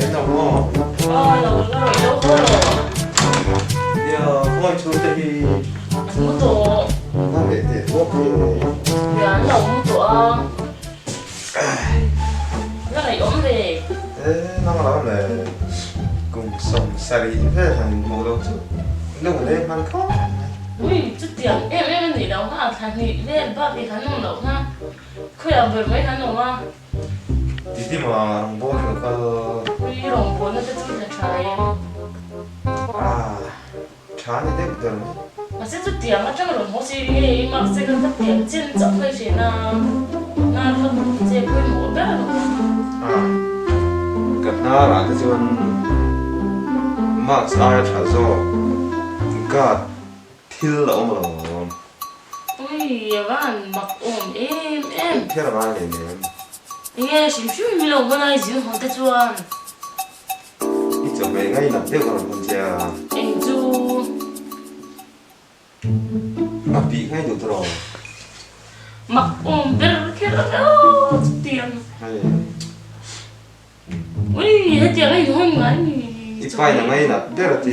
Em đâu có. rồi cái rồi đâu có rồi. Giờ coi chú thì Anh muốn tổ. nó để thuốc thì Giờ anh đâu muốn tổ. Cái này ổn về. thế nó nói là cùng sống xài thế thành một đâu chứ. Lúc mà lên ăn khó. Ui, chút tiền em gì đâu ha, thằng thì lên bác thì hắn không đâu ha. Khơi làm về mấy hắn đâu ha. Thì mà bố nó có Ui, đồng vốn nó sẽ chút là trái. à chán thế được. Mà sẽ chút tiền mà trong đồng hồ gì đi mà sẽ có tiền trên chợ hay gì nào. Na không chế quên một bé rồi. À cái nào là cái chuyện Max ai trả rồi God thiếu lỗ mà Ui, bạn mặc ổn em. thế là bao nhiêu年 Nghe 심심이 밀어 오거나 지금 한테 좋아한 ít chỗ mấy ngày làm tiếp còn không chè 앵주 mà bị ngay được rồi 막 이렇게 하다가 tiền hay ui hết tiền ấy không ngay ít vài là ngay là biết là thì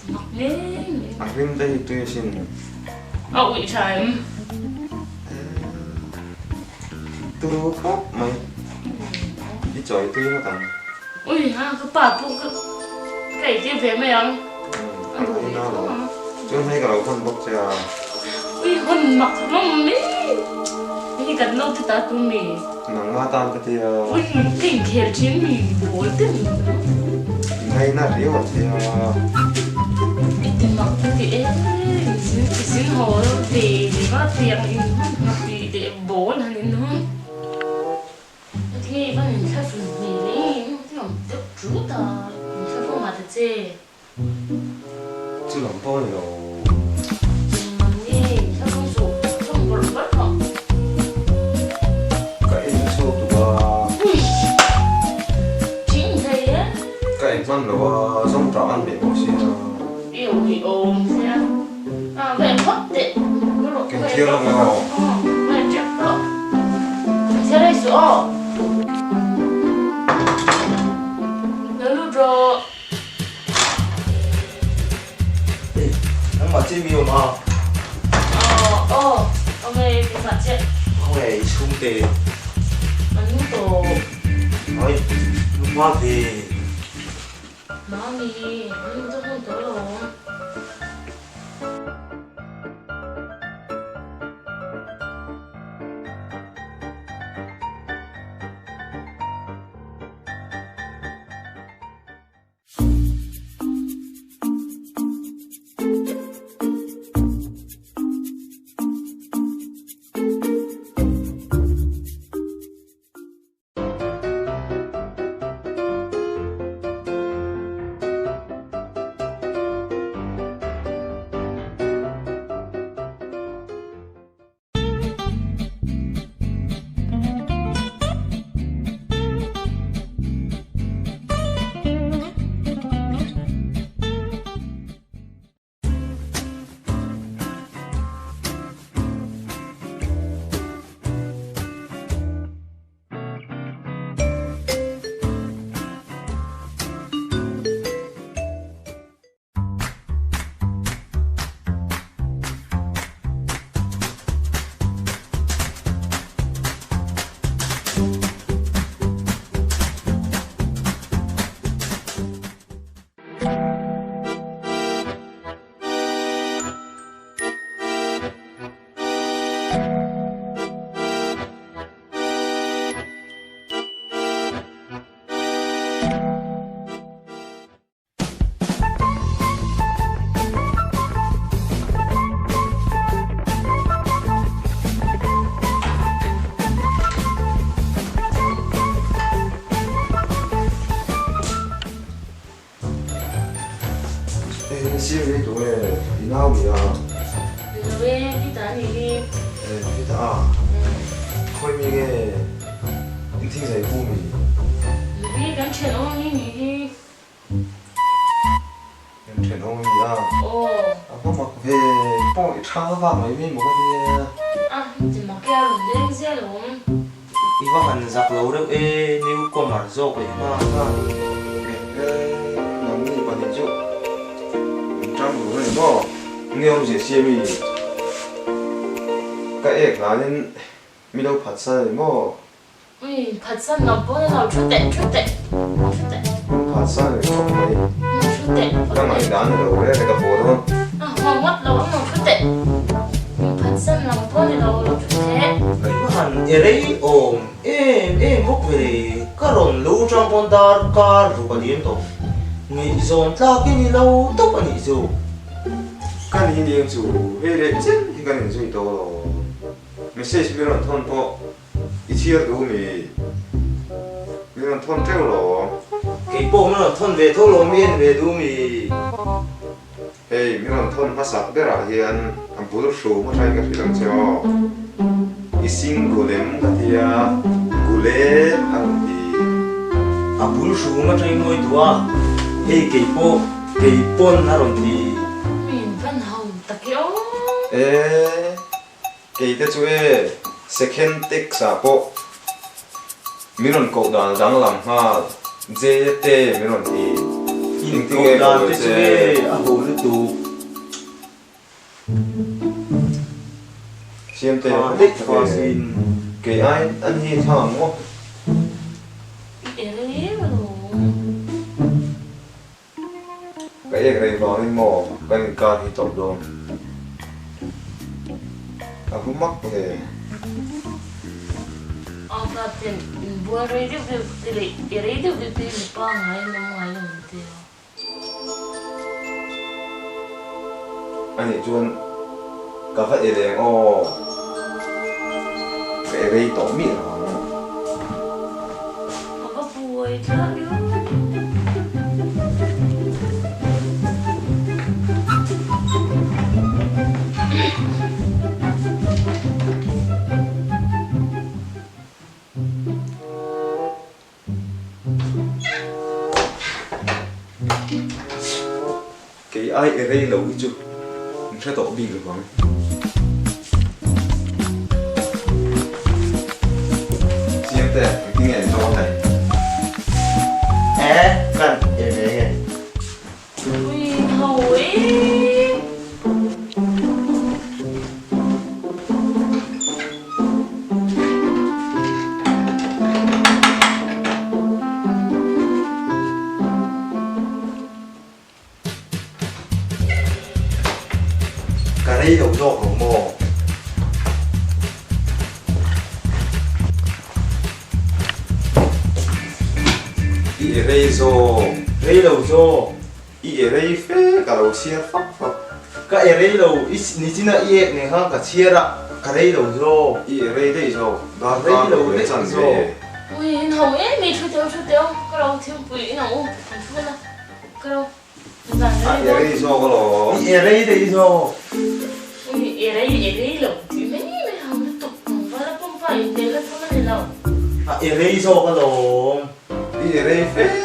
mặc lên à bên đây tôi xin ui trời tôi khóc mày ít chỗ tôi nó tặng ui ha cái bà phụ cái tiền về mày ăn ăn cái nào rồi chứ hay cả đầu con bốc chè ui con mặc lắm mấy cái cần lâu thì ta tụi mì nắng hoa tan cái thì ui kinh thiệt chứ mì bố tình ngay là điều thì tiền mặc thì em xin hỏi về có tiền thì để bố là nên nó thì bạn mình phải chuẩn bị đấy thì làm tiếp chủ ta mình phải có mặt chứ chứ làm bao nhiêu nghe sao không số không có bất không cái số tụi chính thế á cáiมันแบบว่าส่งจานแบบว่าสิ yêu thì ôm xe à về mất đấy cái kia là mà về chắc đó xe đây số nhớ lúc rồi nó mà chơi nhiều mà ông ấy bị mặt chết không hề không tệ anh tổ nói lúc mà thì Mami, anh không tới rồi. 시험이 동에 이나오미야 왜 비단이 피다 코이미게 인팅사의 꿈이 왜 간체 너니 전홍이야 아빠 막왜 뽕이 차가 mấy mình một cái à chỉ mặc cái áo đen xe luôn iba han zak lo reu e new ko mar zo ko ma ha nằm đi vào thì chỗ trong của này mà nghe ông sẽ xem đi cái em là nên mi đâu phát sinh mà ui 받산 넘버에서 출대 phát sinh không phải 출대 đang nói đàn rồi đấy cái bộ đó 아 맞 너무 출대 받산 넘버에서 출대 iba han erei om em mok ve karon lo trang pon dar kar ru ka diem to ni zon tla ki ni lo to pa ni zo cái này thì em chủ về đấy chứ thì cái này chủ đó message mình là thôn po ít chia đủ mình là thôn theo rồi cái bộ nó thon về thô lo miên về du mi Hey, mình làm thôn phát sắc đấy là hiện làm bố số mà thay cái gì làm cho isin golem cái gì à golem ăn gì a bul shu ma trai moi tua he cái pon na ron ti mình vẫn hồng takio 에 cái 주에 second take 사고 mình còn đang đang làm ha dễ tê mình còn thì in ko dan te che a ho lu tu xem tê a de ka sin cái ai ăn gì thằng không 에레로 cái này vào nên mò cái này ca thì tập đồ à cũng mắc về 아까는 뭐 레이드들이 레이드들이 빵 아예 너무 알려는데요. 아니 좀 가서 이래 cái này tổ miệng 아까 보여줘요. cái ai ở đây lâu chứ mình sẽ tổ bình được không xem tệ kinh nghiệm cho này kan e ve 우리 하오이. cái đấy đầu dọc của mò ý ở đây rồi đấy đầu do ý ở đây phê cả đầu xe phắc phắc cái e đấy đầu ít ni chỉ là e này ha cái chia ra cái đấy đầu do ý ở đây rồi đó Đây đó đâu, để đây chẳng rồi. về 우리 하오이 미 출대요. 그럼 팀 부이 나오. 죽어나. 그럼 à ở 이제 đây rồi cái lo e đấy đấy do 우리 에레이로 뒤매니 하면 또 뭐라 pompa 인텔레폰을 해라. e đấy do cái lo ý ở đây phê